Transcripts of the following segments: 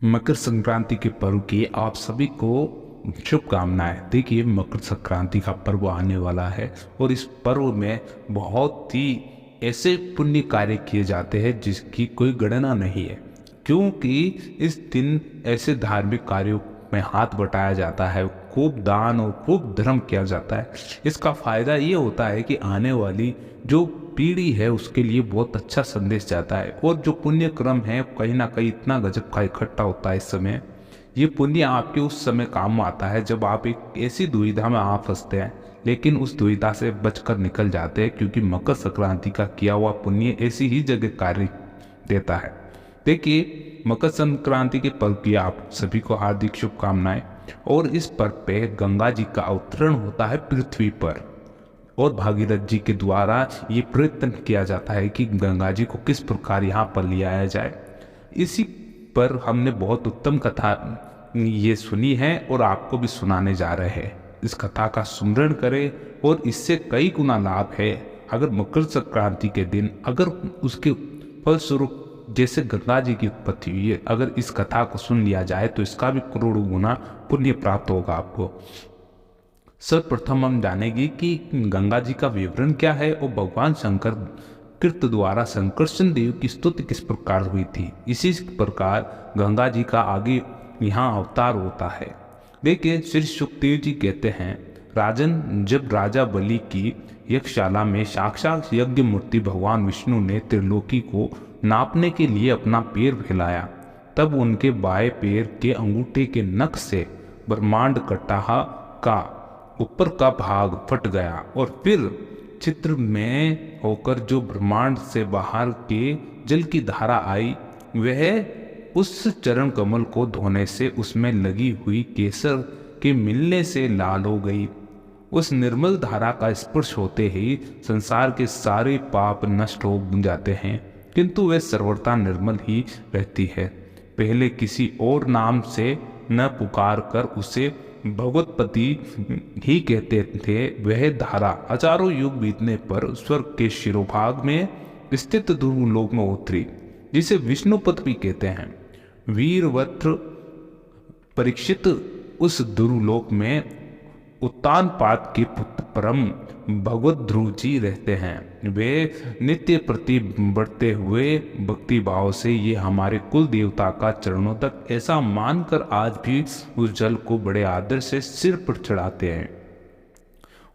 मकर संक्रांति के पर्व की आप सभी को शुभकामनाएं। देखिए, मकर संक्रांति का पर्व आने वाला है और इस पर्व में बहुत ही ऐसे पुण्य कार्य किए जाते हैं जिसकी कोई गणना नहीं है, क्योंकि इस दिन ऐसे धार्मिक कार्यों में हाथ बटाया जाता है, खूब दान और खूब धर्म किया जाता है। इसका फायदा ये होता है कि आने वाली जो पीढ़ी है उसके लिए बहुत अच्छा संदेश जाता है और जो पुण्य क्रम है कहीं ना कहीं इतना गजब का इकट्ठा होता है। इस समय ये पुण्य आपके उस समय काम आता है जब आप एक ऐसी दुविधा में आप फंसते हैं, लेकिन उस दुविधा से बचकर निकल जाते हैं, क्योंकि मकर संक्रांति का किया हुआ पुण्य ऐसी ही जगह कार्य देता है। देखिए, मकर संक्रांति के पर्व की आप सभी को हार्दिक शुभकामनाएं। और इस पर्व पे गंगा जी का अवतरण होता है पृथ्वी पर और भागीरथ जी के द्वारा ये प्रयत्न किया जाता है कि गंगा जी को किस प्रकार यहाँ पर ले आया जाए। इसी पर हमने बहुत उत्तम कथा ये सुनी है और आपको भी सुनाने जा रहे हैं। इस कथा का सुमरण करें और इससे कई गुना लाभ है। अगर मकर संक्रांति के दिन अगर उसके फलस्वरूप जैसे गंगा जी की उत्पत्ति हुई है, अगर इस कथा को सुन लिया जाए तो इसका भी करोड़ों गुना पुण्य प्राप्त होगा आपको। सर्वप्रथम हम जानेंगे कि गंगा जी का विवरण क्या है और भगवान शंकर कृत द्वारा संकर्षण देव की स्तुति किस प्रकार हुई थी। इसी प्रकार गंगा जी का आगे यहाँ अवतार होता है। देखिए, श्री सुखदेव जी कहते हैं, राजन, जब राजा बलि की यज्ञशाला में साक्षात यज्ञ मूर्ति भगवान विष्णु ने त्रिलोकी को नापने के लिए अपना पैर फैलाया, तब उनके बाएं पैर के अंगूठे के नख से ब्रह्मांड कटाहा का ऊपर का भाग फट गया और फिर चित्र में होकर जो ब्रह्मांड से बाहर के जल की धारा आई, वह उस चरण कमल को धोने से उसमें लगी हुई केसर के मिलने से लाल हो गई। उस निर्मल धारा का स्पर्श होते ही संसार के सारे पाप नष्ट हो जाते हैं, किंतु वे सर्वथा निर्मल ही रहती है। पहले किसी और नाम से न पुकार कर उसे भगवतपति ही कहते थे। वह धारा हजारों युग बीतने पर स्वर्ग के शिरोभाग में स्थित ध्रुवलोक में उतरी, जिसे विष्णुपद भी कहते हैं। वीरवत्र परीक्षित उस ध्रुवलोक में उत्तानपाद के पुत्र परम भगवत ध्रुव जी रहते हैं। वे नित्य प्रति बढ़ते हुए भक्ति भाव से ये हमारे कुल देवता का चरणों तक ऐसा मानकर आज भी उस जल को बड़े आदर से सिर पर चढ़ाते हैं।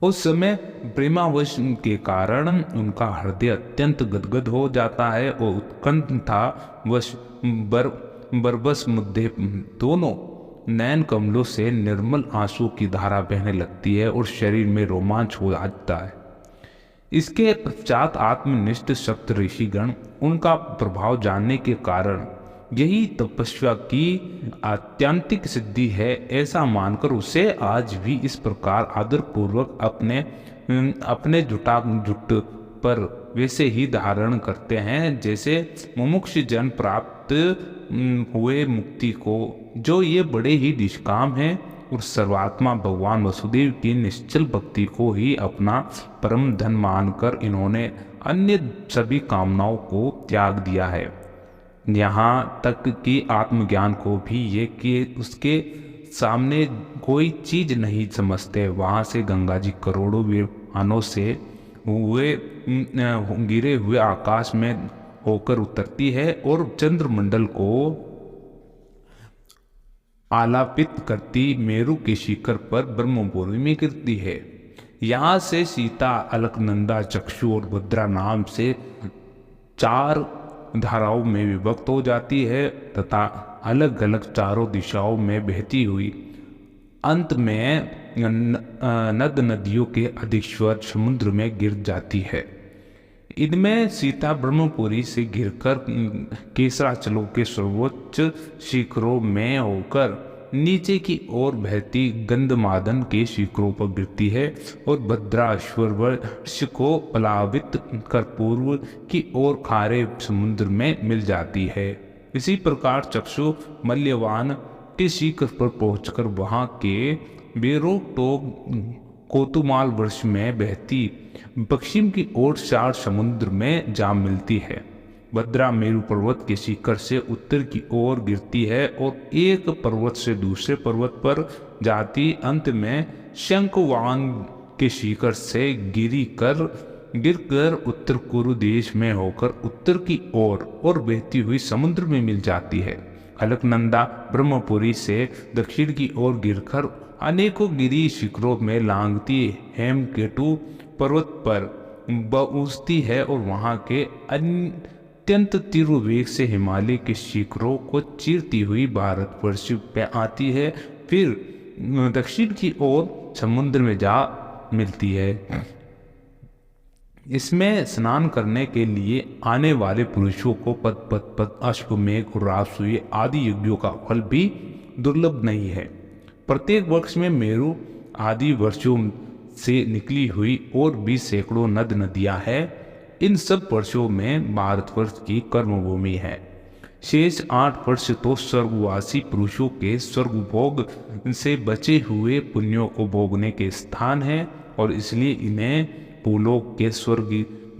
उस समय प्रेमावश के कारण उनका हृदय अत्यंत गदगद हो जाता है और उत्कंठा वश बरबस मुद्दे दोनों नयन कमलों से निर्मल आंसू की धारा बहने लगती है और शरीर में रोमांच हो जाता है। इसके पश्चात आत्मनिष्ठ सप्त ऋषिगण उनका प्रभाव जानने के कारण यही तपस्या की आत्यंतिक सिद्धि है ऐसा मानकर उसे आज भी इस प्रकार आदर पूर्वक अपने जुट पर वैसे ही धारण करते हैं जैसे मुमुक्ष जन प्राप्त हुए मुक्ति को। जो ये बड़े ही निष्काम हैं और सर्वात्मा भगवान वसुदेव की निश्चल भक्ति को ही अपना परम धन मानकर इन्होंने अन्य सभी कामनाओं को त्याग दिया है। यहाँ तक कि आत्मज्ञान को भी ये कि उसके सामने कोई चीज नहीं समझते। वहाँ से गंगा जी करोड़ों विमानों से हुए गिरे हुए आकाश में होकर उतरती है और चंद्रमंडल को आलापित करती मेरु के शिखर पर ब्रह्मपुरी में गिरती है। यहाँ से सीता, अलकनंदा, चक्षु और भद्रा नाम से 4 धाराओं में विभक्त हो जाती है तथा अलग अलग चारों दिशाओं में बहती हुई अंत में नद नदियों के अधिश्वर समुद्र में गिर जाती है। इनमें सीता ब्रह्मपुरी से गिरकर केसराचलों के सर्वोच्च शिखरों में होकर नीचे की ओर बहती गंधमादन के शिखरों पर गिरती है और भद्राश्वर वर्ष को पलावित कर पूर्व की ओर खारे समुद्र में मिल जाती है। इसी प्रकार चक्षु मल्यवान के शिखर पर पहुंचकर वहां के बेरोक कोतुमाल वर्ष में बहती पश्चिम की ओर 4 समुद्र में जा मिलती है। भद्रा मेरु पर्वत के शिखर से उत्तर की ओर गिरती है और एक पर्वत से दूसरे पर्वत पर जाती, अंत में शंखवान के शिखर से गिरकर उत्तर कुरु देश में होकर उत्तर की ओर और बहती हुई समुद्र में मिल जाती है। अलकनंदा ब्रह्मपुरी से दक्षिण की ओर गिरकर अनेकों गिरी शिखरों में लांघती हेमकेटु पर्वत पर पहुंचती है और वहां के अत्यंत तीव्र वेग से हिमालय के शिखरों को चीरती हुई भारतवर्ष पे आती है, फिर दक्षिण की ओर समुद्र में जा मिलती है। इसमें स्नान करने के लिए आने वाले पुरुषों को पद अश्वमेघ और राजसूय आदि यज्ञों का फल भी दुर्लभ नहीं है। प्रत्येक वर्ष में मेरु आदि वर्षों से निकली हुई और भी सैकड़ों नद नदियां हैं। इन सब वर्षों में भारतवर्ष की कर्मभूमि है। शेष 8 वर्ष तो स्वर्गवासी पुरुषों के स्वर्ग भोग से बचे हुए पुण्यों को भोगने के स्थान है और इसलिए इन्हें भूलोक के स्वर्ग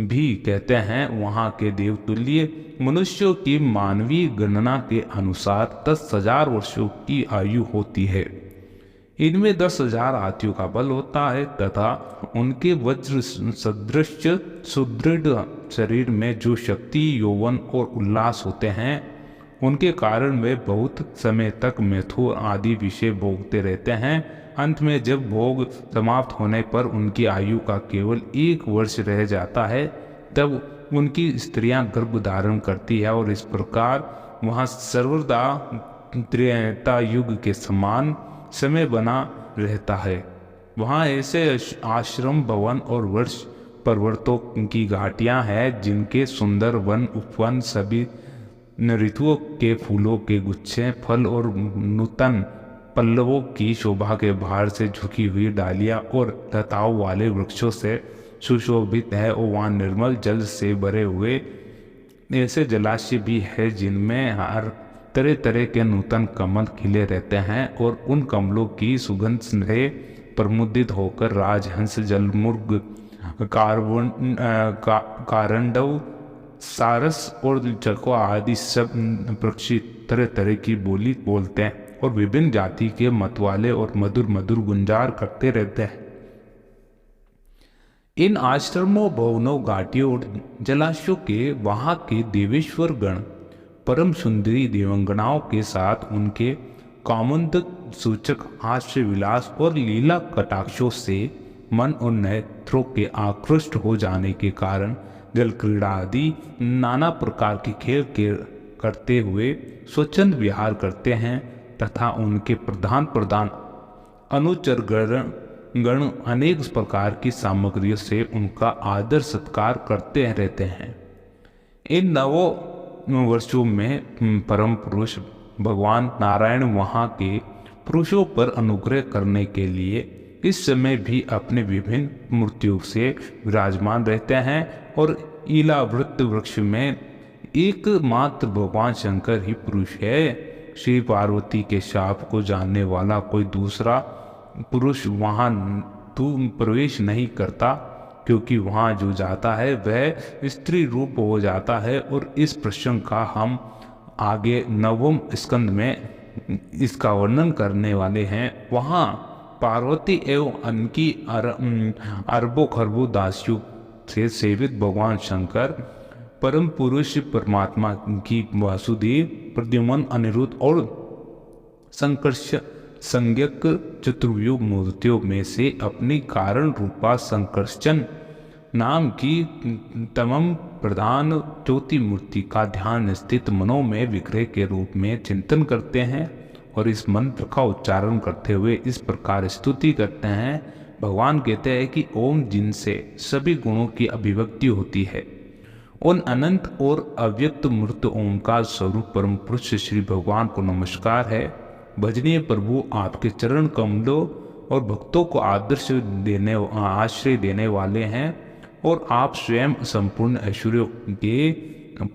भी कहते हैं। वहाँ के देवतुल्य मनुष्यों की मानवीय गणना के अनुसार 10,000 वर्षों की आयु होती है। इनमें 10,000 हाथियों का बल होता है तथा उनके वज्र सदृश सुदृढ़ शरीर में जो शक्ति, यौवन और उल्लास होते हैं, उनके कारण वे बहुत समय तक मैथुन आदि विषय भोगते रहते हैं। अंत में जब भोग समाप्त होने पर उनकी आयु का केवल 1 वर्ष रह जाता है, तब उनकी स्त्रियां गर्भ धारण करती है और इस प्रकार वहाँ सर्वदा त्रेता युग के समान समय बना रहता है। वहाँ ऐसे आश्रम, भवन और वर्ष पर्वतों की घाटियाँ हैं जिनके सुंदर वन उपवन सभी ऋतुओं के फूलों के गुच्छे, फल और नूतन पल्लवों की शोभा के भार से झुकी हुई डालियाँ और लताओं वाले वृक्षों से सुशोभित है और वहाँ निर्मल जल से भरे हुए ऐसे जलाशय भी है जिनमें हर तरह तरह के नूतन कमल खिले रहते हैं और उन कमलों की सुगंध से प्रमुदित होकर राजहंस, जलमुर्ग, कारंडव, सारस और चको आदि सब पक्षी तरह तरह की बोली बोलते हैं और विभिन्न जाति के मतवाले और मधुर मधुर गुंजार करते रहते हैं। इन आश्रमों, भवनों, घाटियों और जलाशयों के वहाँ के देवेश्वर गण परम सुंदरी देवंगनाओं के साथ उनके कामोद्दीपक सूचक हास्य विलास और लीला कटाक्षों से मन और नेत्रों के आकृष्ट हो जाने के कारण जल क्रीड़ा आदि नाना प्रकार के खेल करते हुए स्वच्छंद विहार करते हैं तथा उनके प्रधान अनुचर गण अनेक प्रकार की सामग्रियों से उनका आदर सत्कार करते रहते हैं। इन नवों वर्षों में परम पुरुष भगवान नारायण वहाँ के पुरुषों पर अनुग्रह करने के लिए इस समय भी अपने विभिन्न मूर्तियों से विराजमान रहते हैं और ईलावृत वृक्ष में एकमात्र भगवान शंकर ही पुरुष है। श्री पार्वती के शाप को जानने वाला कोई दूसरा पुरुष वहाँ प्रवेश नहीं करता, क्योंकि वहाँ जो जाता है वह स्त्री रूप हो जाता है और इस प्रसंग का हम आगे 9वें स्कंद में इसका वर्णन करने वाले हैं। वहाँ पार्वती एवं उनकी अरबों खरबों दासियों से सेवित भगवान शंकर, परम पुरुष परमात्मा की वासुदेव, प्रद्युम्न, अनिरुद्ध और संकर्ष संज्ञक चतुर्युग मूर्तियों में से अपनी कारण रूपा संकर्षण नाम की तमम प्रधान ज्योति मूर्ति का ध्यान स्थित मनों में विग्रह के रूप में चिंतन करते हैं और इस मंत्र का उच्चारण करते हुए इस प्रकार स्तुति करते हैं। भगवान कहते हैं कि ओम जिनसे सभी गुणों की अभिव्यक्ति होती है, उन अनंत और अव्यक्त मूर्त ओमकार स्वरूप परम पुरुष श्री भगवान को नमस्कार है। भजनीय प्रभु आपके चरण कमलों और भक्तों को आश्रय देने वाले हैं और आप स्वयं संपूर्ण ऐश्वर्यों के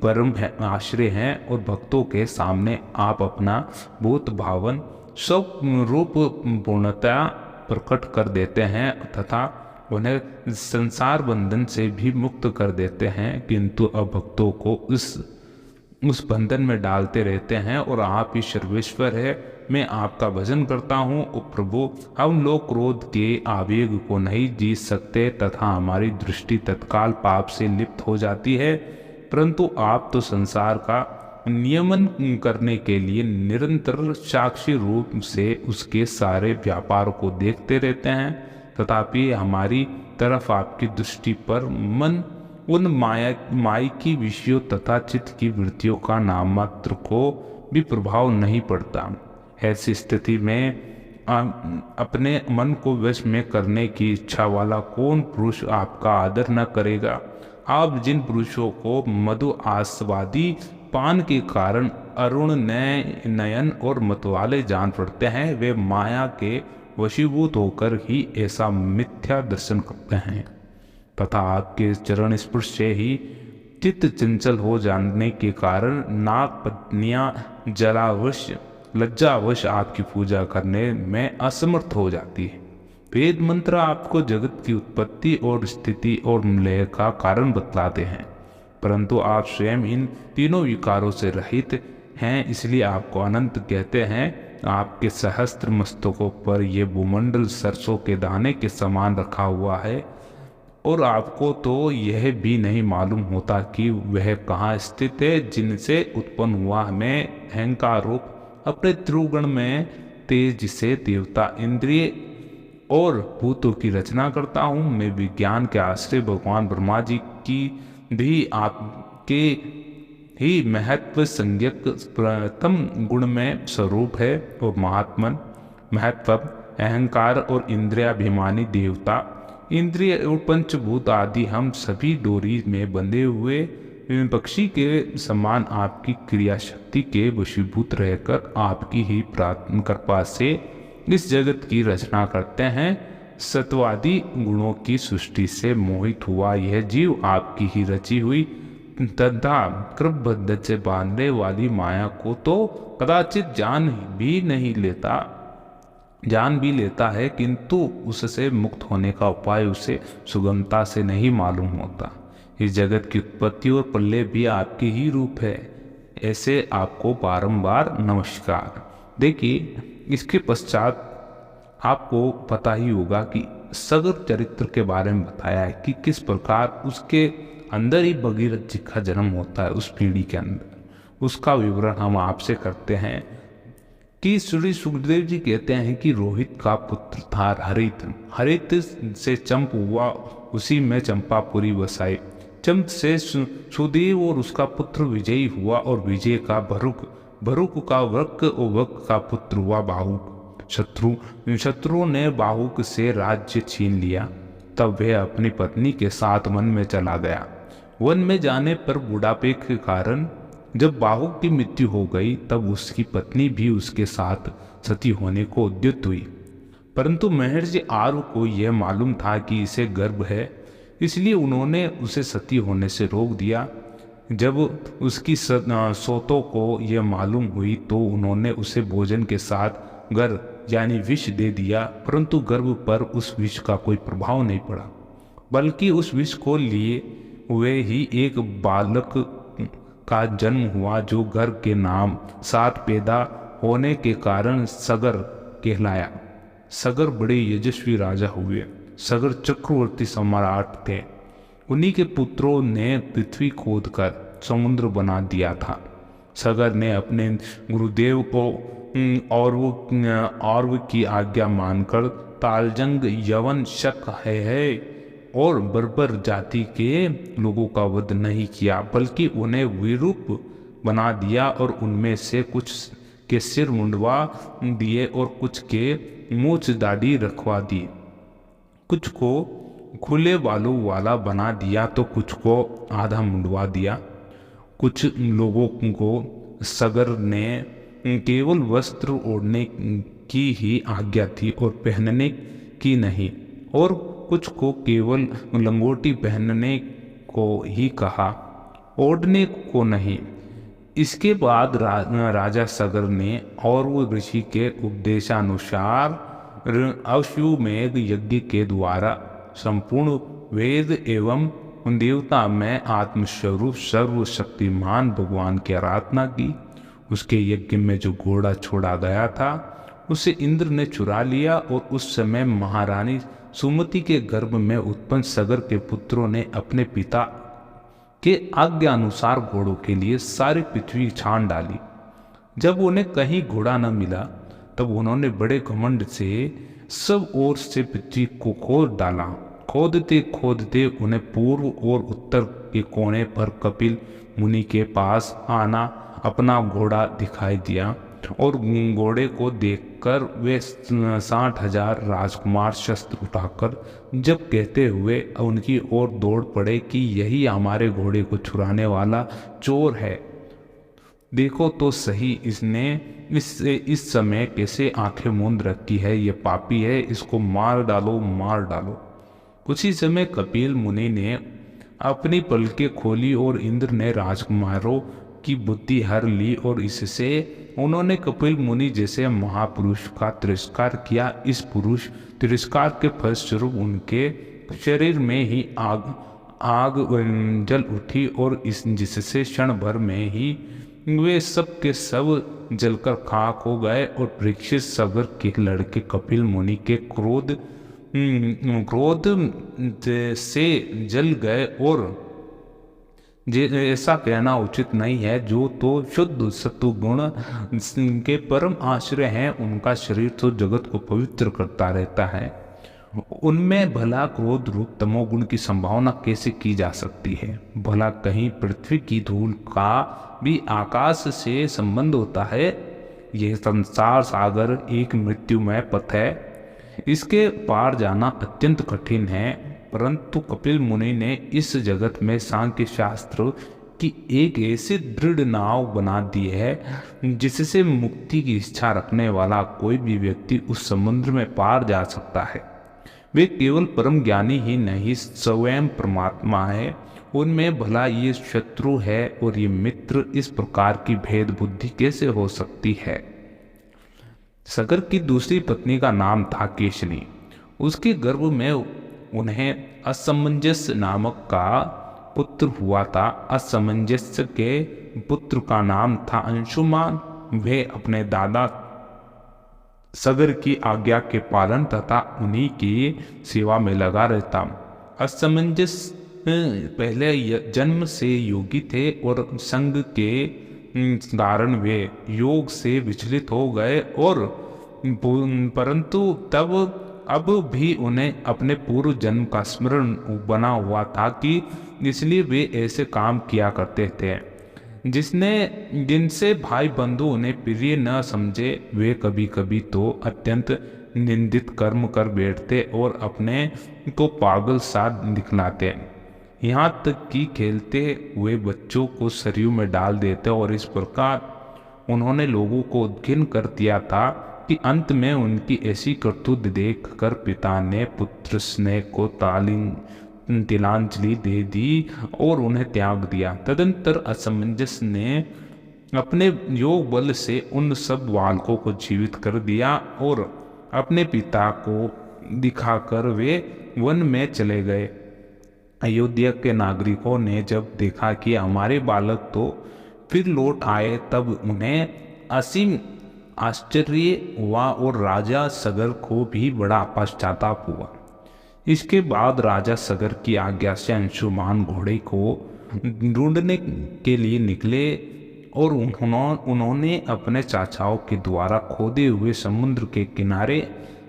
परम आश्रय हैं और भक्तों के सामने आप अपना भूत भावन सब रूप पूर्णता प्रकट कर देते हैं तथा उन्हें संसार बंधन से भी मुक्त कर देते हैं, किंतु अभक्तों को उस बंधन में डालते रहते हैं। और आप ही सर्वेश्वर है, मैं आपका भजन करता हूँ। ओ प्रभु, हम लोग क्रोध के आवेग को नहीं जीत सकते तथा हमारी दृष्टि तत्काल पाप से लिप्त हो जाती है, परंतु आप तो संसार का नियमन करने के लिए निरंतर साक्षी रूप से उसके सारे व्यापार को देखते रहते हैं। तथापि हमारी तरफ आपकी दृष्टि पर मन उन मायिकी विषयों तथा चित्त की वृत्तियों का नाम मात्र को भी प्रभाव नहीं पड़ता। ऐसी स्थिति में अपने मन को वश में करने की इच्छा वाला कौन पुरुष आपका आदर न करेगा। आप जिन पुरुषों को मधु आस्वादी पान के कारण अरुण नयन और मतवाले जान पड़ते हैं, वे माया के वशीभूत होकर ही ऐसा मिथ्या दर्शन करते हैं तथा आपके चरण स्पर्श से ही चित्त चंचल हो जाने के कारण नाग पत्नियां जलावश लज्जावश आपकी पूजा करने में असमर्थ हो जाती है। वेद मंत्र आपको जगत की उत्पत्ति और स्थिति और लय का कारण बतलाते हैं, परंतु आप स्वयं इन तीनों विकारों से रहित हैं, इसलिए आपको अनंत कहते हैं। आपके सहस्त्र मस्तकों पर यह भूमंडल सरसों के दाने के समान रखा हुआ है और आपको तो यह भी नहीं मालूम होता कि वह कहाँ स्थित है, जिनसे उत्पन्न हुआ। मैं अहंकार रूप अपने त्रिगुण में तेज से देवता, इंद्रिय और भूतों की रचना करता हूँ। मैं विज्ञान के आश्रय भगवान ब्रह्मा जी की भी आपके ही महत्व संज्ञक प्रथम गुण में स्वरूप है और महात्मन महत्व अहंकार और इंद्रियाभिमानी देवता, इंद्रिय और पंचभूत आदि हम सभी डोरी में बंधे हुए पक्षी के समान आपकी क्रिया शक्ति के वशीभूत रहकर आपकी ही प्रार्थना कृपा से इस जगत की रचना करते हैं। सत्वादि गुणों की सृष्टि से मोहित हुआ यह जीव आपकी ही रची हुई तथा कृपबद्ध से बांधने वाली माया को तो कदाचित जान भी लेता है, किंतु उससे मुक्त होने का उपाय उसे सुगमता से नहीं मालूम होता। इस जगत की उत्पत्ति और प्रलय भी आपके ही रूप है। ऐसे आपको बारंबार नमस्कार। देखिए, इसके पश्चात आपको पता ही होगा कि सगर चरित्र के बारे में बताया है कि किस प्रकार उसके अंदर ही भगीरथ जी का जन्म होता है। उस पीढ़ी के अंदर उसका विवरण हम आपसे करते हैं कि श्री सुखदेव जी कहते हैं कि रोहित का पुत्र था हरित, हरित से चंप हुआ, उसी में चंपापुरी बसाई। चंप से सुदेव और उसका पुत्र विजयी हुआ और विजय का भरुक, भरुक का वृक और वृक का पुत्र हुआ बाहुक। शत्रु ने बाहुक से राज्य छीन लिया। तब वह अपनी पत्नी के साथ वन में चला गया। वन में जाने पर बुढ़ापे के कारण जब बाहुक की मृत्यु हो गई, तब उसकी पत्नी भी उसके साथ सती होने को उद्युक्त हुई। परंतु महर्षि आर्व को यह मालूम था कि इसे गर्भ है, इसलिए उन्होंने उसे सती होने से रोक दिया। जब उसकी सोतों को यह मालूम हुई तो उन्होंने उसे भोजन के साथ गर्भ यानी विष दे दिया, परंतु गर्भ पर उस विष का कोई प्रभाव नहीं पड़ा, बल्कि उस विष को लिए हुए ही एक बालक का जन्म हुआ, जो गर्भ के नाम साथ पैदा होने के कारण सगर कहलाया। सगर बड़े यशस्वी राजा हुए। सगर चक्रवर्ती सम्राट थे। उन्हीं के पुत्रों ने पृथ्वी खोदकर समुद्र बना दिया था। सगर ने अपने गुरुदेव को और वो की आज्ञा मानकर तालजंग, यवन, शक है और बर्बर जाति के लोगों का वध नहीं किया, बल्कि उन्हें विरूप बना दिया और उनमें से कुछ के सिर मुंडवा दिए और कुछ के मूछ दाढ़ी रखवा दी। कुछ को खुले बालों वाला बना दिया तो कुछ को आधा मुंडवा दिया। कुछ लोगों को सगर ने केवल वस्त्र ओढ़ने की ही आज्ञा थी और पहनने की नहीं, और कुछ को केवल लंगोटी पहनने को ही कहा, ओढ़ने को नहीं। इसके बाद राजा सगर ने और वो ऋषि के उपदेशानुसार अश्वमेध यज्ञ के द्वारा संपूर्ण वेद एवं देवता में आत्मस्वरूप सर्वशक्तिमान भगवान की आराधना की। उसके यज्ञ में जो घोड़ा छोड़ा गया था उसे इंद्र ने चुरा लिया और उस समय महारानी सुमति के गर्भ में उत्पन्न सगर के पुत्रों ने अपने पिता के आज्ञा अनुसार घोड़ों के लिए सारी पृथ्वी छान डाली। जब उन्हें कहीं घोड़ा न मिला तब उन्होंने बड़े घमंड से सब ओर से पृथ्वी को खोद डाला। खोदते खोदते उन्हें पूर्व और उत्तर के कोने पर कपिल मुनि के पास आना अपना घोड़ा दिखाई दिया और घोड़े को देखकर वे 60,000 राजकुमार शस्त्र उठाकर जब कहते हुए उनकी ओर दौड़ पड़े कि यही हमारे घोड़े को चुराने वाला चोर है, देखो तो सही इसने इस समय कैसे आंखें मूंद रखी है, ये पापी है, इसको मार डालो मार डालो। कुछ ही समय कपिल मुनि ने अपनी पलकें खोली और इंद्र ने राजकुमारों की बुद्धि हर ली और इससे उन्होंने कपिल मुनि जैसे महापुरुष का तिरस्कार किया। इस पुरुष तिरस्कार के फलस्वरूप उनके शरीर में ही आग जल उठी और जिससे क्षण भर में ही वे सब के सब जलकर खाक हो गए और परीक्षित सगर के लड़के कपिल मुनि के क्रोध से जल गए। और ऐसा कहना उचित नहीं है, जो तो शुद्ध सत्वगुण के परम आश्रय हैं, उनका शरीर तो जगत को पवित्र करता रहता है, उनमें भला क्रोध रूप तमोगुण की संभावना कैसे की जा सकती है। भला कहीं पृथ्वी की धूल का भी आकाश से संबंध होता है। यह संसार सागर एक मृत्युमय पथ है, इसके पार जाना अत्यंत कठिन है, परंतु कपिल मुनि ने इस जगत में सांख्य शास्त्र की एक ऐसी दृढ़ नाव बना दी है जिससे मुक्ति की इच्छा रखने वाला कोई भी व्यक्ति उस समुद्र में पार जा सकता है। वे केवल परम ज्ञानी ही नहीं, स्वयं परमात्मा है। उनमें भला ये शत्रु है और ये मित्र, इस प्रकार की भेद बुद्धि कैसे हो सकती है। सगर की दूसरी पत्नी का नाम था केशनी। उसके गर्भ में उन्हें असमंजस नामक का पुत्र हुआ था। असमंजस के पुत्र का नाम था अंशुमान। वे अपने दादा सगर की आज्ञा के पालन तथा उन्हीं की सेवा में लगा रहता। असमंजस पहले जन्म से योगी थे और संग के कारण वे योग से विचलित हो गए और परंतु अब भी उन्हें अपने पूर्व जन्म का स्मरण बना हुआ था कि इसलिए वे ऐसे काम किया करते थे जिनसे भाई बंधु उन्हें प्रिय न समझे। वे कभी कभी तो अत्यंत निंदित कर्म कर बैठते और अपने को पागल सा दिखलाते, यहाँ तक कि खेलते हुए बच्चों को सरयू में डाल देते। और इस प्रकार उन्होंने लोगों को उद्घिन्न कर दिया था कि अंत में उनकी ऐसी करतूत देखकर पिता ने पुत्र स्नेह को तिलांजलि दे दी और उन्हें त्याग दिया। तदंतर असमंजस ने अपने योग बल से उन सब बालकों को जीवित कर दिया और अपने पिता को दिखाकर वे वन में चले गए। अयोध्या के नागरिकों ने जब देखा कि हमारे बालक तो फिर लौट आए, तब उन्हें असीम आश्चर्य हुआ और राजा सगर को भी बड़ा पश्चाताप हुआ। इसके बाद राजा सगर की आज्ञा से अंशुमान घोड़े को ढूंढने के लिए निकले और उन्होंने अपने चाचाओं के द्वारा खोदे हुए समुद्र के किनारे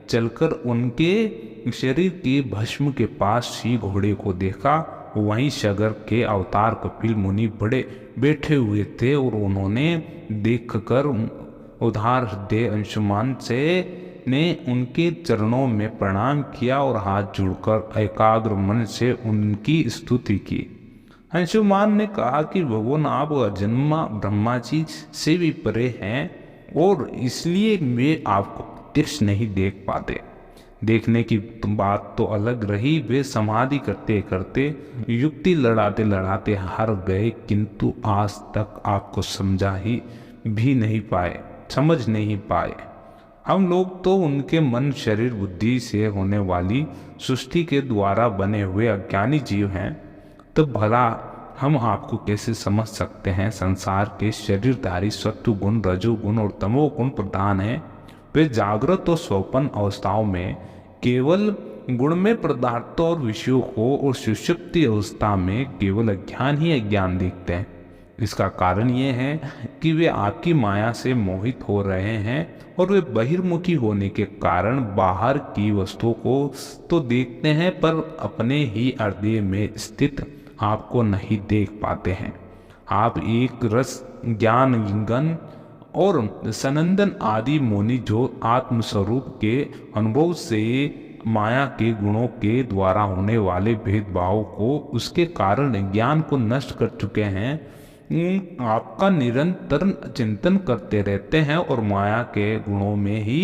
चलकर उनके शरीर के भस्म के पास ही घोड़े को देखा। वहीं सगर के अवतार कपिल मुनि बड़े बैठे हुए थे और उन्होंने देखकर उदार हृदय अंशुमान से ने उनके चरणों में प्रणाम किया और हाथ जोड़कर एकाग्र मन से उनकी स्तुति की। अंशुमान ने कहा कि भगवान आप अजन्मा ब्रह्मा जी से भी परे हैं और इसलिए वे आपको प्रत्यक्ष नहीं देख पाते। देखने की बात तो अलग रही, वे समाधि करते करते युक्ति लड़ाते लड़ाते हार गए, किंतु आज तक आपको समझ नहीं पाए। हम लोग तो उनके मन शरीर बुद्धि से होने वाली सृष्टि के द्वारा बने हुए अज्ञानी जीव हैं, तो भला हम आपको कैसे समझ सकते हैं? संसार के शरीरधारी सत्व गुण, रजोगुण और तमोगुण प्रधान हैं। वे जागृत और स्वप्न अवस्थाओं में केवल गुणमय पदार्थों और विषयों को, और सुषुप्ति अवस्था में केवल अज्ञान ही अज्ञान देखते हैं। इसका कारण ये है कि वे आपकी माया से मोहित हो रहे हैं, और वे बहिर्मुखी होने के कारण बाहर की वस्तुओं को तो देखते हैं, पर अपने ही हृदय में स्थित आपको नहीं देख पाते हैं। आप एक रस ज्ञान गण और सनंदन आदि मुनि जो आत्मस्वरूप के अनुभव से माया के गुणों के द्वारा होने वाले भेदभाव को, उसके कारण ज्ञान को नष्ट कर चुके हैं, आपका निरंतर चिंतन करते रहते हैं, और माया के गुणों में ही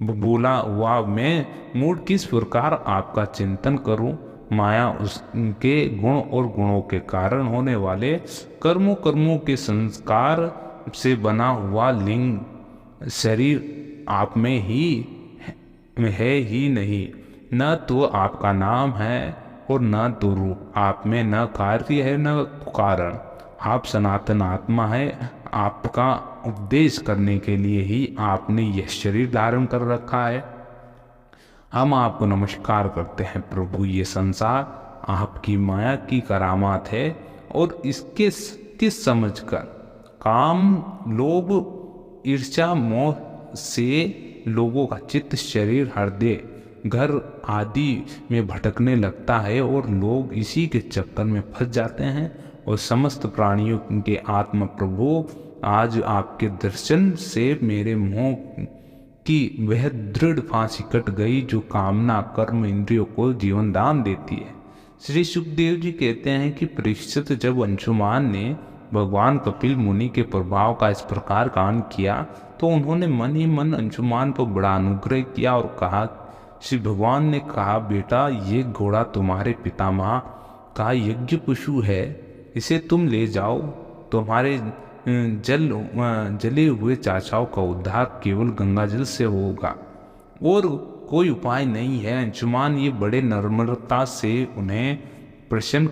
बोला हुआ मैं मूड किस प्रकार आपका चिंतन करूं? माया उसके गुण और गुणों के कारण होने वाले कर्मों के संस्कार से बना हुआ लिंग शरीर आप में ही है ही नहीं। न तो आपका नाम है और न तो रूप। आप में न कार्य है न कारण। आप सनातन आत्मा है। आपका उपदेश करने के लिए ही आपने यह शरीर धारण कर रखा है। हम आपको नमस्कार करते हैं प्रभु। ये संसार आपकी माया की करामात है, और इसके किस समझकर काम, लोभ, ईर्ष्या, मोह से लोगों का चित्त, शरीर, हृदय, घर आदि में भटकने लगता है, और लोग इसी के चक्कर में फंस जाते हैं। और समस्त प्राणियों के आत्मा प्रभु, आज आपके दर्शन से मेरे मोह की वह दृढ़ फांसी कट गई जो कामना, कर्म, इंद्रियों को जीवन दान देती है। श्री सुखदेव जी कहते हैं कि परीक्षित, जब अंशुमान ने भगवान कपिल मुनि के प्रभाव का इस प्रकार गान किया, तो उन्होंने मन ही मन अंशुमान पर बड़ा अनुग्रह किया और कहा, श्री भगवान ने कहा, बेटा ये घोड़ा तुम्हारे पितामह का यज्ञ पशु है, इसे तुम ले जाओ। तुम्हारे जले हुए चाचाओं का उद्धार केवल गंगा जल से होगा, और कोई उपाय नहीं है। अंशुमान ये बड़े नम्रता से उन्हें प्रसन्न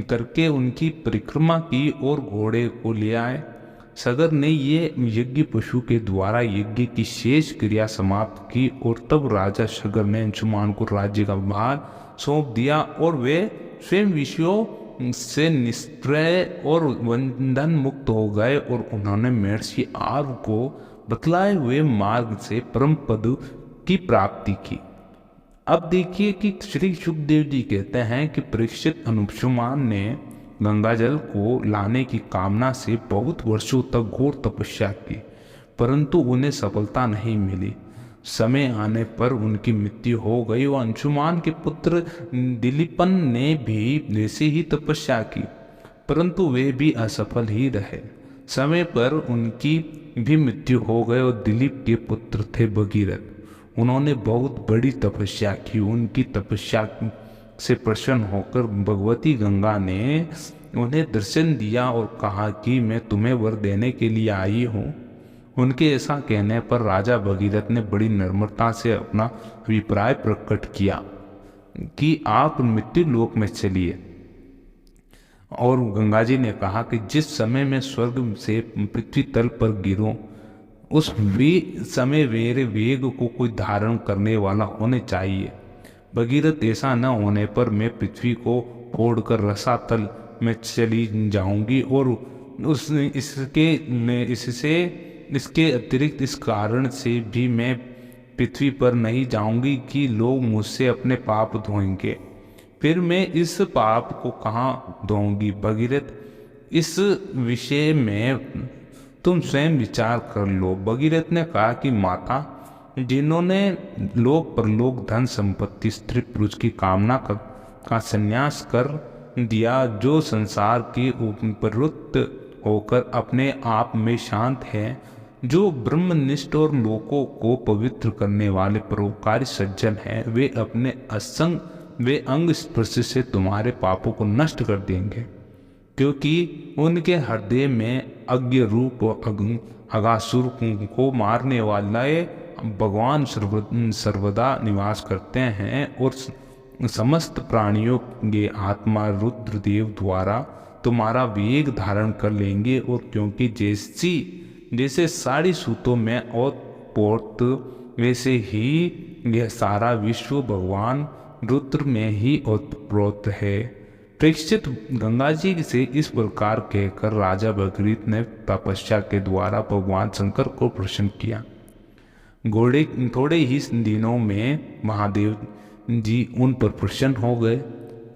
करके उनकी परिक्रमा की और घोड़े को ले आए। सगर ने ये यज्ञ पशु के द्वारा यज्ञ की शेष क्रिया समाप्त की, और तब राजा सगर ने अंशुमान को राज्य का भार सौंप दिया, और वे स्वयं विषयों से निष्प्रय और बंधन मुक्त हो गए, और उन्होंने महर्षि आर्व को बतलाए हुए मार्ग से परम पद की प्राप्ति की। अब देखिए कि श्री सुखदेव जी कहते हैं कि परीक्षित, अंशुमान ने गंगा जल को लाने की कामना से बहुत वर्षों तक घोर तपस्या की, परंतु उन्हें सफलता नहीं मिली। समय आने पर उनकी मृत्यु हो गई, और अंशुमान के पुत्र दिलीपन ने भी वैसे ही तपस्या की, परंतु वे भी असफल ही रहे। समय पर उनकी भी मृत्यु हो गई, और दिलीप के पुत्र थे भगीरथ। उन्होंने बहुत बड़ी तपस्या की। उनकी तपस्या से प्रसन्न होकर भगवती गंगा ने उन्हें दर्शन दिया और कहा कि मैं तुम्हें वर देने के लिए आई हूँ। उनके ऐसा कहने पर राजा भगीरथ ने बड़ी निर्मलता से अपना अभिप्राय प्रकट किया कि आप मृत्यु लोक में चलिए। और गंगा जी ने कहा कि जिस समय मैं स्वर्ग से पृथ्वी तल पर गिरूं, उस समय मेरे वेग को कोई धारण करने वाला होने चाहिए। भगीरथ ऐसा न होने पर मैं पृथ्वी को फोड़कर रसातल में चली जाऊंगी, और इसके अतिरिक्त इस कारण से भी मैं पृथ्वी पर नहीं जाऊंगी कि लोग मुझसे अपने पाप धोएंगे। फिर मैं इस पाप को कहाँ धोऊंगी? भगीरथ, इस विषय में तुम स्वयं विचार कर लो। भगीरथ ने कहा कि माता, जिन्होंने लोक परलोक, धन संपत्ति, स्त्री पुरुष की कामना का संन्यास कर दिया, जो संसार की उपरवृत्त होकर अपने आप में शांत है, जो ब्रह्मनिष्ठ और लोकों को पवित्र करने वाले परोपकारी सज्जन हैं, वे अंग स्पर्श से तुम्हारे पापों को नष्ट कर देंगे, क्योंकि उनके हृदय में अज्ञ रूप अगासुर को मारने वाले भगवान सर्वदा निवास करते हैं और समस्त प्राणियों के आत्मा रुद्रदेव द्वारा तुम्हारा वेग धारण कर लेंगे। और क्योंकि जैसे साड़ी सूतों में ओतप्रोत, वैसे ही यह सारा विश्व भगवान रुद्र में ही ओतप्रोत है। परीक्षित गंगा जी से इस प्रकार कहकर राजा भगीरथ ने तपस्या के द्वारा भगवान शंकर को प्रसन्न किया। थोड़े ही दिनों में महादेव जी उन पर प्रसन्न हो गए।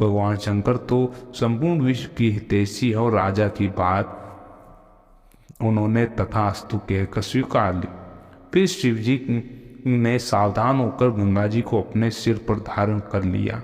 भगवान शंकर तो संपूर्ण विश्व की हितैषी और राजा की बात उन्होंने तथास्तु कहकर स्वीकार ली। फिर शिव जी ने सावधान होकर गंगा जी को अपने सिर पर धारण कर लिया।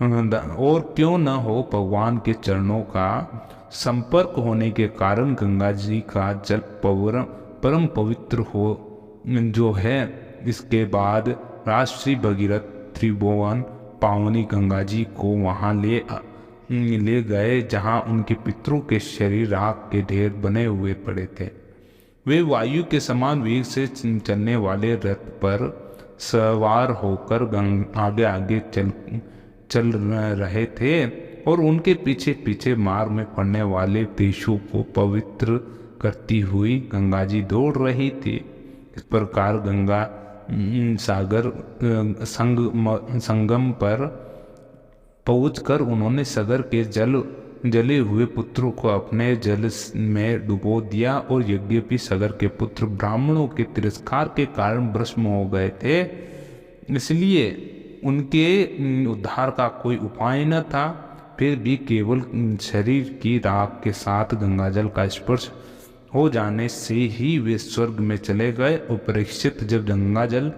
और क्यों न हो, भगवान के चरणों का संपर्क होने के कारण गंगा जी का जल परम पवित्र हो जो है। इसके बाद राजश्री भगीरथ त्रिभुवन पावनी गंगा जी को वहां ले गए, जहां उनके पितरों के शरीर राख के ढेर बने हुए पड़े थे। वे वायु के समान वेग से चलने वाले रथ पर सवार होकर आगे आगे चल रहे थे और उनके पीछे पीछे मार्ग में पड़ने वाले देशों को पवित्र करती हुई गंगा जी दौड़ रही थी। इस प्रकार गंगा सागर संगम पर पहुंचकर उन्होंने सागर के जले हुए पुत्रों को अपने जल में डुबो दिया। और यद्यपि सागर के पुत्र ब्राह्मणों के तिरस्कार के कारण भस्म हो गए थे, इसलिए उनके उद्धार का कोई उपाय न था, फिर भी केवल शरीर की राख के साथ गंगाजल का स्पर्श हो जाने से ही वे स्वर्ग में चले गए। और परीक्षित जब गंगाजल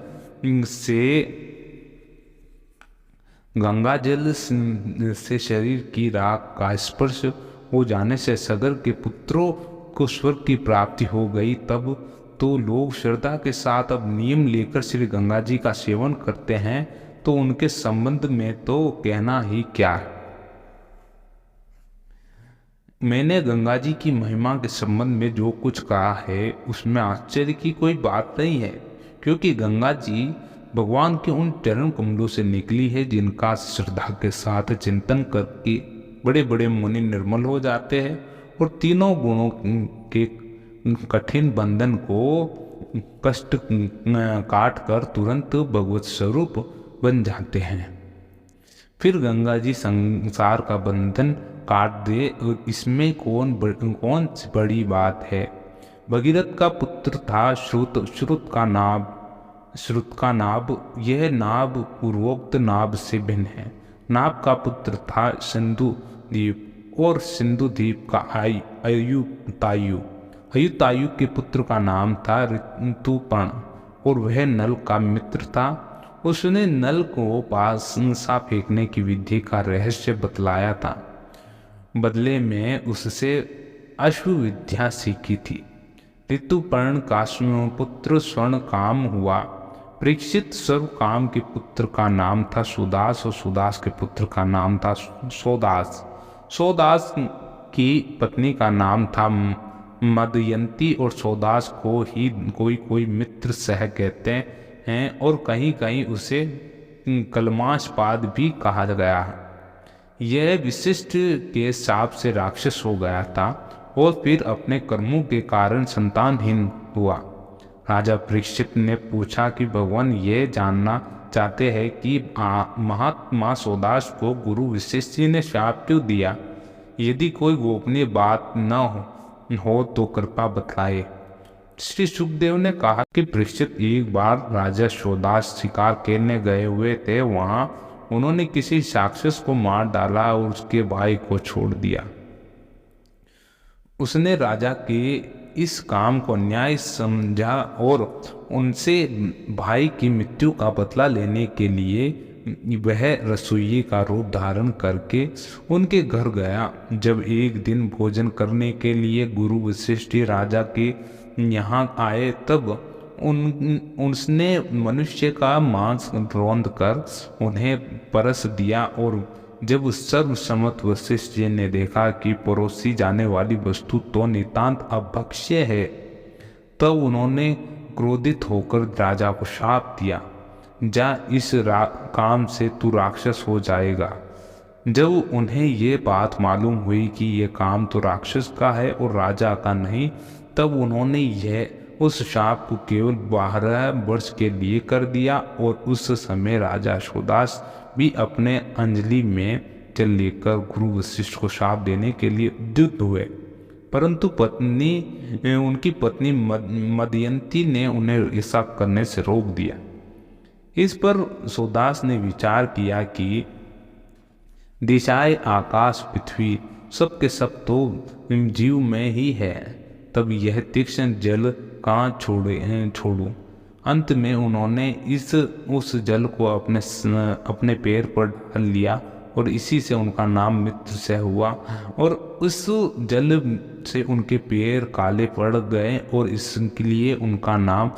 से शरीर की राख का स्पर्श हो जाने से सागर के पुत्रों को स्वर्ग की प्राप्ति हो गई, तब तो लोग श्रद्धा के साथ अब नियम लेकर श्री गंगा जी का सेवन करते हैं, तो उनके संबंध में तो कहना ही क्या है। मैंने गंगा जी की महिमा के संबंध में जो कुछ कहा है उसमें आश्चर्य की कोई बात नहीं है, क्योंकि गंगा जी भगवान के उन चरण कमलों से निकली है जिनका श्रद्धा के साथ चिंतन करके बड़े बड़े मुनि निर्मल हो जाते हैं और तीनों गुणों के कठिन बंधन को कष्ट काट कर तुरंत भगवत स्वरूप बन जाते हैं। फिर गंगा जी संसार का बंधन काट दे, और इसमें कौन सी बड़ी बात है। भगीरथ का पुत्र था श्रुत का नाभ। यह नाभ पूर्वोक्त नाभ से भिन्न है। नाभ का पुत्र था सिंधु द्वीप, और सिंधु द्वीप का अयुतायु के पुत्र का नाम था ऋतुपर्ण, और वह नल का मित्र था। उसने नल को पासा फेंकने की विधि का रहस्य बतलाया था, बदले में उससे अश्वविद्या सीखी थी। ऋतुपर्ण का पुत्र स्वर्ण काम हुआ। परीक्षित सर्व काम के पुत्र का नाम था सुदास, और सुदास के पुत्र का नाम था सोदास। सोदास की पत्नी का नाम था मदयंती, और सोदास को ही कोई मित्र सह कहते हैं, और कहीं कहीं उसे कलमाशपाद भी कहा गया है। यह विशिष्ट के शाप से राक्षस हो गया था और फिर अपने कर्मों के कारण संतानहीन हुआ। राजा परीक्षित ने पूछा कि भगवान ये जानना चाहते हैं कि महात्मा सोदास को गुरु वशिष्ठ जी ने शाप क्यों दिया। यदि कोई गोपनीय बात न हो तो कृपा बतलाए। श्री सुखदेव ने कहा कि परीक्षित एक बार राजा सोदास शिकार करने गए हुए थे। वहां उन्होंने किसी राक्षस को मार डाला और उसके भाई को छोड़ दिया। उसने राजा के इस काम को न्याय समझा और उनसे भाई की मृत्यु का बदला लेने के लिए वह रसोई का रूप धारण करके उनके घर गया। जब एक दिन भोजन करने के लिए गुरु वशिष्ठ राजा के यहाँ आए, तब उसने मनुष्य का मांस रौंद कर उन्हें परस दिया और जब सर्वसम्मत वशिष्ठ जी ने देखा कि परोसी जाने वाली वस्तु तो नितांत अभक्ष्य है, तब उन्होंने क्रोधित होकर राजा को शाप दिया, जा इस काम से तू राक्षस हो जाएगा। जब उन्हें ये बात मालूम हुई कि ये काम तो राक्षस का है और राजा का नहीं, तब उन्होंने यह उस शाप को केवल 12 वर्ष के लिए कर दिया और उस समय राजा शोदास भी अपने अंजलि में जल लेकर गुरु वशिष्ठ को शाप देने के लिए उद्युक्त हुए, परंतु उनकी पत्नी मदयंती ने उन्हें ऐसा करने से रोक दिया। इस पर शोदास ने विचार किया कि दिशाएं आकाश पृथ्वी सब के सब तो जीव में ही है, तब यह तीक्ष्ण जल कहाँ छोड़ूं। अंत में उन्होंने उस जल को अपने पैर पर ढाल लिया और इसी से उनका नाम मित्र से हुआ, और उस जल से उनके पैर काले पड़ गए और इसके लिए उनका नाम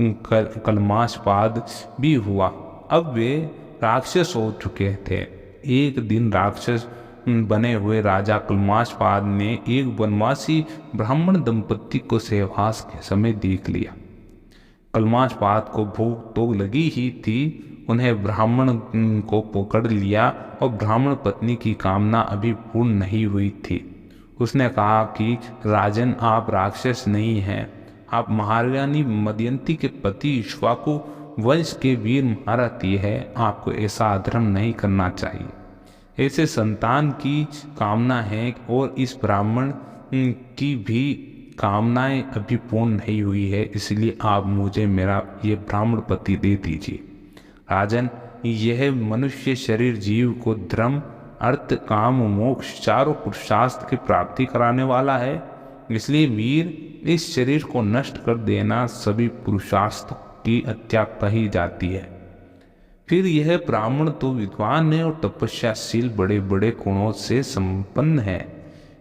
कलमाशपाद भी हुआ। अब वे राक्षस हो चुके थे। एक दिन राक्षस बने हुए राजा कलमाशपाद ने एक वनवासी ब्राह्मण दंपत्ति को सहवास के समय देख लिया। कलमाशपाद को भूख तो लगी ही थी, उन्हें ब्राह्मण को पकड़ लिया और ब्राह्मण पत्नी की कामना अभी पूर्ण नहीं हुई थी। उसने कहा कि राजन, आप राक्षस नहीं हैं, आप महारानी मदयंती के पति इक्ष्वाकु वंश के वीर महारथी है, आपको ऐसा अधर्म नहीं करना चाहिए। ऐसे संतान की कामना है और इस ब्राह्मण की भी कामनाएं अभी पूर्ण नहीं हुई है, इसलिए आप मुझे मेरा ये ब्राह्मण पति दे दीजिए। राजन, यह मनुष्य शरीर जीव को धर्म अर्थ काम मोक्ष चारों पुरुषार्थ की प्राप्ति कराने वाला है, इसलिए वीर इस शरीर को नष्ट कर देना सभी पुरुषार्थ की हत्या कही जाती है। फिर यह ब्राह्मण तो विद्वान है और तपस्याशील बड़े बड़े गुणों से संपन्न है।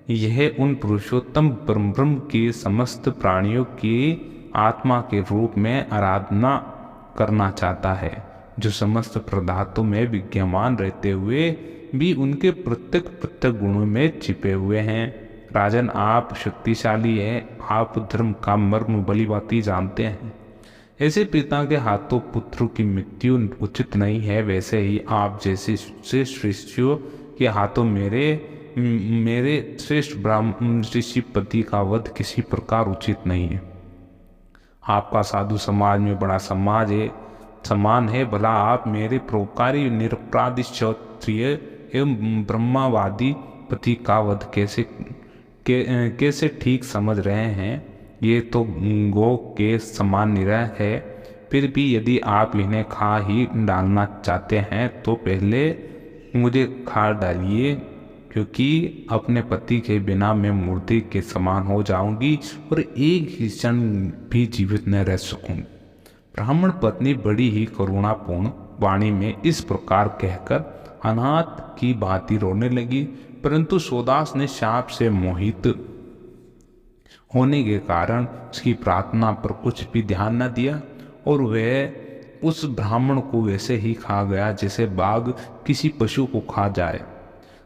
यह उन पुरुषोत्तम ब्रह्म के समस्त प्राणियों की आत्मा के रूप में आराधना करना चाहता है, जो समस्त पदार्थों में विद्यमान रहते हुए भी उनके प्रत्येक प्रत्येक गुणों में छिपे हुए हैं। राजन, आप शक्तिशाली हैं, आप धर्म का मर्म भलीभांति जानते हैं। ऐसे पिता के हाथों पुत्र की मृत्यु उचित नहीं है, वैसे ही आप जैसे श्रेष्ठ ऋषियों के हाथों मेरे श्रेष्ठ ब्राह्मण ऋषि पति का वध किसी प्रकार उचित नहीं है। आपका साधु समाज में बड़ा सम्मान है, भला आप मेरे परोपकारी निरपराधी क्षत्रिय एवं ब्रह्मावादी पति का वध कैसे ठीक समझ रहे हैं। ये तो गो के समान निरह है। फिर भी यदि आप इन्हें खा ही डालना चाहते हैं तो पहले मुझे खा डालिए, क्योंकि अपने पति के बिना मैं मूर्ति के समान हो जाऊंगी और एक ही क्षण भी जीवित न रह सकूंगी। ब्राह्मण पत्नी बड़ी ही करुणापूर्ण वाणी में इस प्रकार कहकर अनाथ की भांति रोने लगी, परंतु शोदास ने शाप से मोहित होने के कारण उसकी प्रार्थना पर कुछ भी ध्यान न दिया और वह उस ब्राह्मण को वैसे ही खा गया जैसे बाघ किसी पशु को खा जाए।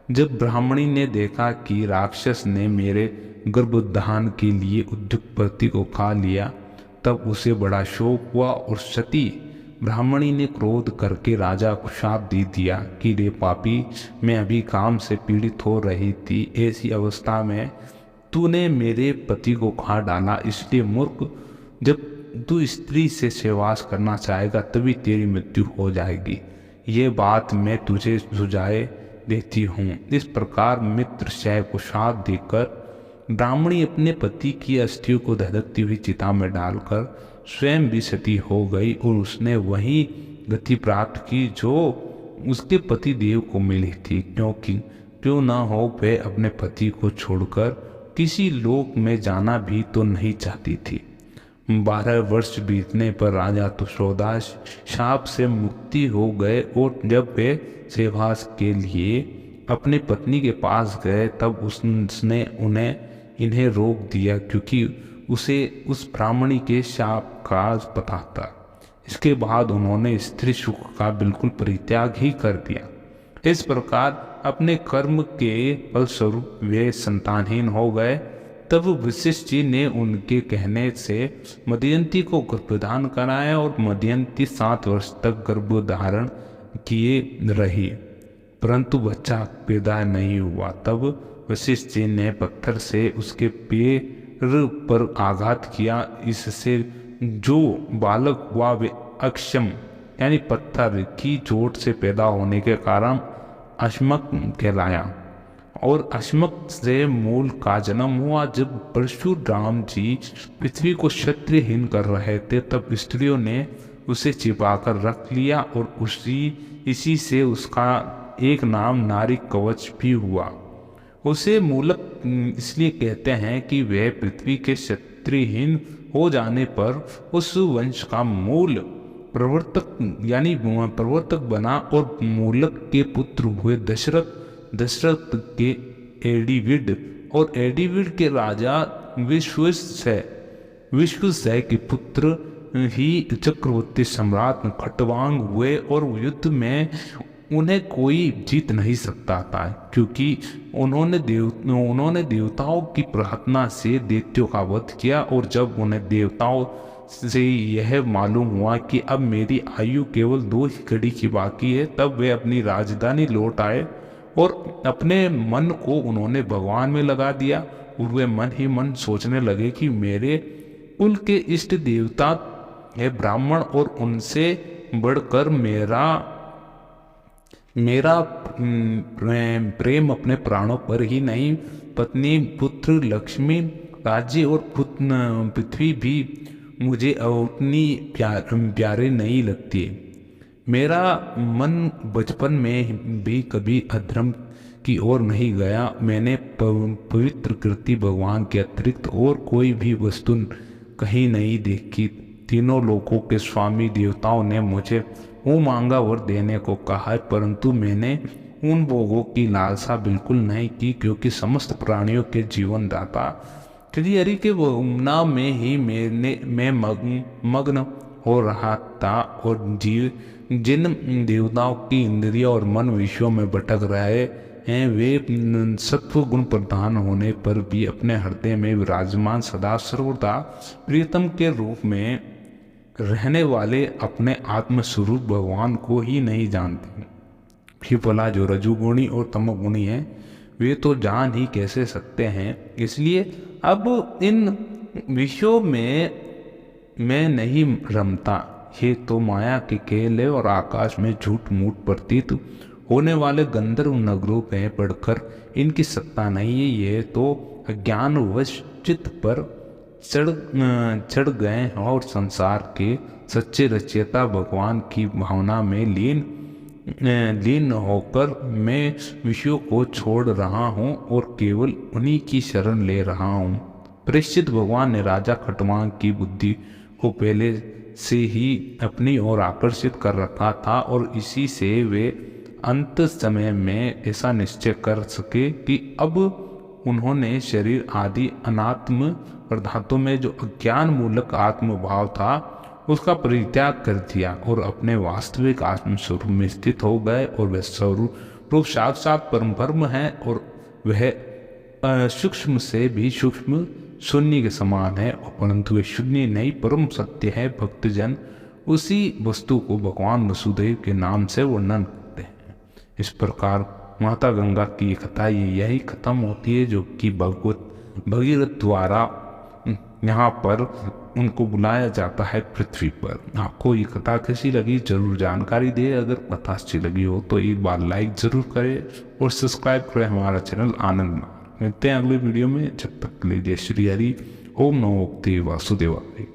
जब ब्राह्मणी ने देखा कि राक्षस ने मेरे गर्भधान के लिए उद्युक्त पति को खा लिया, तब उसे बड़ा शोक हुआ और सती ब्राह्मणी ने क्रोध करके राजा को शाप दे दिया कि रे पापी, मैं अभी काम से पीड़ित हो रही थी, ऐसी अवस्था में तूने मेरे पति को खा डाला, इसलिए मूर्ख, जब तू स्त्री से सहवास करना चाहेगा तभी तेरी मृत्यु हो जाएगी। ये बात मैं तुझे सुझाए देती हूँ। इस प्रकार मित्र शय को शाप देकर ब्राह्मणी अपने पति की अस्थियों को धधकती हुई चिता में डालकर स्वयं भी सती हो गई और उसने वही गति प्राप्त की जो उसके पति देव को मिली थी, क्योंकि क्यों न हो वह अपने पति को छोड़कर किसी लोक में जाना भी तो नहीं चाहती थी। 12 वर्ष बीतने पर राजा तुषोदास शाप से मुक्ति हो गए और जब वे सहवास के लिए अपने पत्नी के पास गए तब उसने इन्हें रोक दिया, क्योंकि उसे उस ब्राह्मणी के शाप का पता था। इसके बाद उन्होंने स्त्री सुख का बिल्कुल परित्याग ही कर दिया। इस प्रकार अपने कर्म के फलस्वरूप वे संतानहीन हो गए। तब वशिष्ठ जी ने उनके कहने से मदयंती को गर्भधान कराया और मदयंती 7 वर्ष तक गर्भधारण किए रही, परंतु बच्चा पैदा नहीं हुआ। तब वशिष्ठ जी ने पत्थर से उसके पैर पर आघात किया। इससे जो बालक हुआ वे अक्षम यानी पत्थर की चोट से पैदा होने के कारण अश्मक कहलाया। और अश्मक से मूल का जन्म हुआ। जब परशुराम जी पृथ्वी को क्षत्रियहीन कर रहे थे तब स्त्रियों ने उसे छिपाकर रख लिया और इसी से उसका एक नाम नारी कवच भी हुआ। उसे मूलक इसलिए कहते हैं कि वह पृथ्वी के क्षत्रियहीन हो जाने पर उस वंश का मूल प्रवर्तक बना और मूलक के पुत्र हुए दशरथ के एडिविड और एडिविड के राजा विश्वसय के पुत्र ही चक्रवर्ती सम्राट खटवांग हुए। और युद्ध में उन्हें कोई जीत नहीं सकता था, क्योंकि उन्होंने देवताओं की प्रार्थना से दैत्यों का वध किया। और जब उन्हें देवताओं से यह मालूम हुआ कि अब मेरी आयु केवल 2 ही घड़ी की बाकी है, तब वे अपनी राजधानी लौट आए और अपने मन को उन्होंने भगवान में लगा दिया। और वे मन ही मन सोचने लगे कि मेरे कुल के इष्ट देवता है ब्राह्मण और उनसे बढ़कर मेरा प्रेम अपने प्राणों पर ही नहीं, पत्नी, पुत्र, लक्ष्मी, राज्य और पृथ्वी भी मुझे उतनी प्यारे नहीं लगती। मेरा मन बचपन में भी कभी अधर्म की ओर नहीं गया। मैंने पवित्र कृति भगवान के अतिरिक्त और कोई भी वस्तु कहीं नहीं देखी। तीनों लोकों के स्वामी देवताओं ने मुझे मुँह मांगा वर देने को कहा है, परंतु मैंने उन भोगों की लालसा बिल्कुल नहीं की, क्योंकि समस्त प्राणियों के जीवन दाता श्री हरि के नाम में ही मैं मग्न हो रहा था। और जिन देवताओं की इंद्रिया और मन विषयों में भटक रहे हैं, वे सत्व गुण प्रधान होने पर भी अपने हृदय में विराजमान सदा सर्वदा प्रियतम के रूप में रहने वाले अपने आत्मस्वरूप भगवान को ही नहीं जानते। फिर भला जो रजुगुणी और तमोगुणी हैं वे तो जान ही कैसे सकते हैं। इसलिए अब इन विषयों में मैं नहीं रमता। ये तो माया के खेल है और आकाश में झूठ मूठ प्रतीत होने वाले गंधर्व नगरों पे पढ़कर इनकी सत्ता नहीं है। ये तो अज्ञानवश चित्त पर चढ़ गए और संसार के सच्चे रचयिता भगवान की भावना में लीन होकर मैं विषयों को छोड़ रहा हूँ और केवल उन्हीं की शरण ले रहा हूँ। परीक्षित भगवान ने राजा खटवांग की बुद्धि को पहले से ही अपनी ओर आकर्षित कर रखा था और इसी से वे अंत समय में ऐसा निश्चय कर सके कि अब उन्होंने शरीर आदि अनात्म पदार्थों में जो अज्ञान मूलक आत्मभाव था उसका परित्याग कर दिया और अपने वास्तविक आत्म स्वरूप में स्थित हो गए। और वह स्वरूप साक्षात परम ब्रह्म है और वह सूक्ष्म से भी सूक्ष्म शून्य के समान है, परंतु वह शून्य नहीं परम सत्य है। भक्तजन उसी वस्तु को भगवान वसुदेव के नाम से वर्णन करते हैं। इस प्रकार माता गंगा की कथा यही खत्म होती है, जो कि भगीरथ द्वारा यहाँ पर उनको बुलाया जाता है पृथ्वी पर। आपको ये कथा कैसी लगी जरूर जानकारी दे। अगर कथा अच्छी लगी हो तो एक बार लाइक जरूर करें और सब्सक्राइब करें हमारा चैनल आनंद। मिलते हैं अगले वीडियो में, जब तक के लिए जय श्री हरि। ओम नमो भगवते वासुदेवाय।